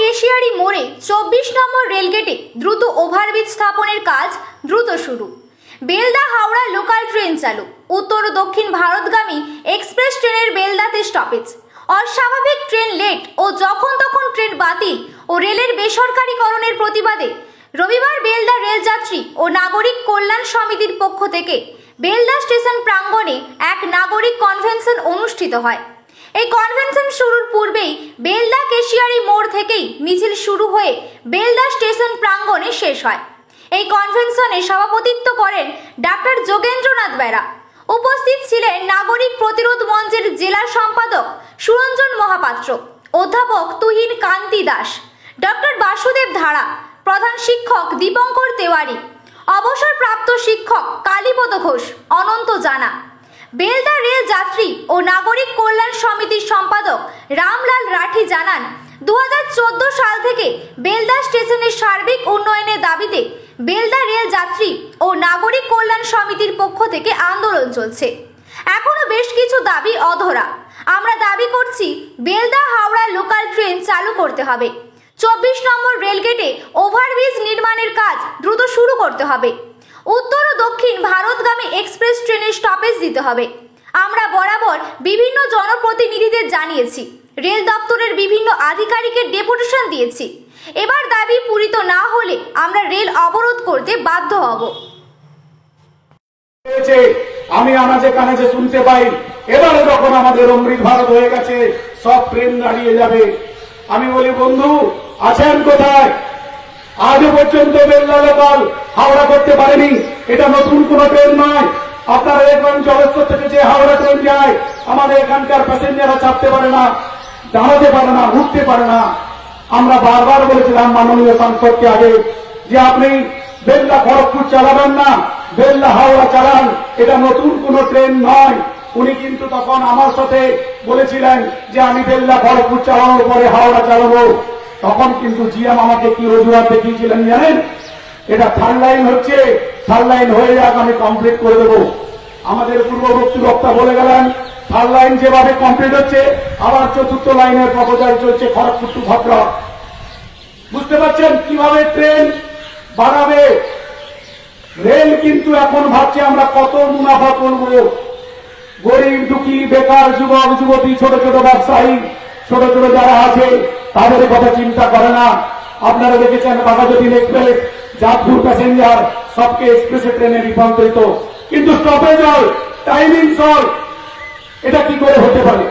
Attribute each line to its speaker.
Speaker 1: কেশিয়ারি মোড়ে 24 নম্বর রেলগেটে দ্রুত ওভারব্রিজ স্থাপনের কাজ দ্রুত শুরু। বেলদা হাওড়া লোকাল ট্রেন চালু। উত্তর ও দক্ষিণ ভারতগামী এক্সপ্রেস ট্রেনের বেলদাতে স্টপেজ। অস্বাভাবিক ট্রেন লেট ও যখন তখন ট্রেন বাতিল ও রেলের বেসরকারীকরণের প্রতিবাদে রবিবার বেলদা রেলযাত্রী ও নাগরিক কল্যাণ সমিতির পক্ষ থেকে বেলদা স্টেশন প্রাঙ্গণে এক নাগরিক কনভেনশন অনুষ্ঠিত হয়। এই কনভেনশন শুরুর পূর্বেই বেলদা কেশিয়ারি মোড় থেকেই মিছিল শুরু হয়ে বেলদা স্টেশন প্রাঙ্গণে শেষ হয়। এই কনভেনশনে সভাপতিত্ব করেন ডক্টর যোগেন্দ্রনাথ বেরা। উপস্থিত ছিলেন নাগরিক প্রতিরোধ মঞ্চের জেলা সম্পাদক সুরঞ্জন মহাপাত্র, অধ্যাপক তুহিন কান্তি দাস, ডক্টর বাসুদেব ধারা, প্রধান শিক্ষক দীপঙ্কর তেওয়ারি, অবসরপ্রাপ্ত শিক্ষক কালীপদ ঘোষ, অনন্ত জানা। বেলদা রেল যাত্রী ও নাগরিক কল্যাণ সমিতির সম্পাদক রামলাল রাঠি জানান, 2014 সাল থেকে বেলদা স্টেশনের সার্বিক উন্নয়নের দাবিতে বেলদা রেল যাত্রী ও নাগরিক কল্যাণ সমিতির পক্ষ থেকে আন্দোলন চলছে। এখনো বেশ কিছু দাবি অধরা। আমরা দাবি করছি বেলদা হাওড়া লোকাল ট্রেন চালু করতে হবে। 24 নম্বর রেলগেটে ওভারব্রিজ নির্মাণের কাজ দ্রুত শুরু করতে হবে। উত্তর ও দক্ষিণ ভারতগামী এক্সপ্রেস ট্রেনের স্টপেজ দিতে হবে। আমরা বরাবর বিভিন্ন জনপ্রতিনিধিদের জানিয়েছি, রেল দপ্তরের বিভিন্ন আধিকারিকের ডেপুটেশন দিয়েছি। এবার দাবি পূরিত না হলে আমরা রেল অবরোধ করতে বাধ্য হব।
Speaker 2: আমি আনাজে কানাজে শুনতে পাই এবারে যখন আমাদের অমৃত ভারত হয়ে গেছে সব ট্রেন দাঁড়িয়ে যাবে। আমি বলি, বন্ধু আছেন কোথায়? আজও পর্যন্ত বেলদা লোকাল হাওড়া করতে পারেনি। এটা নতুন কোন ট্রেন নয়। আপনারা দেখবেন জলেশ্বর থেকে যে হাওড়া ট্রেন যায়, আমাদের এখানকার প্যাসেঞ্জাররা চাপতে পারে না, দাঁড়াতে পারে না, উঠতে পারে না। আমরা বারবার বলেছিলাম মাননীয় সাংসদকে আগে যে আপনি বেলদা খড়গপুর চালাবেন না, বেলদা হাওড়া চালান, এটা নতুন কোন ট্রেন নয়। উনি কিন্তু তখন আমার সাথে বলেছিলেন যে আমি বেলদা খড়গপুর চালানোর পরে হাওড়া চালাবো। তখন কিন্তু জিএম আমাকে কি অজুহাত দেখিয়েছিলেন জানেন? এটা থার্ড লাইন হচ্ছে, থার্ড লাইন হয়ে যাক, আমি কমপ্লিট করে দেবো। আমাদের পূর্ববর্তী বক্তা বলে গেলেন থার্ড লাইন যেভাবে কমপ্লিট হচ্ছে আবার চতুর্থ লাইনের প্রপোজাল চলছে খড়গপুর টু ভদ্রক। বুঝতে পারছেন কিভাবে ট্রেন বাড়াবে? রেল কিন্তু এখন ভাবছে আমরা কত মুনাফা করব। গরিব দুঃখী বেকার যুবক যুবতী ছোট ছোট ব্যবসায়ী ছোট ছোট যারা আছে তাদের কথা চিন্তা করে না। আপনারা দেখেছেন বাঘাযতীন এক্সপ্রেস যাদপুর প্যাসেঞ্জার সবকে এক্সপ্রেস ট্রেনে রূপান্তরিত, কিন্তু স্টপেজ হয়, টাইমিং সল, এটা কি করে হতে পারে?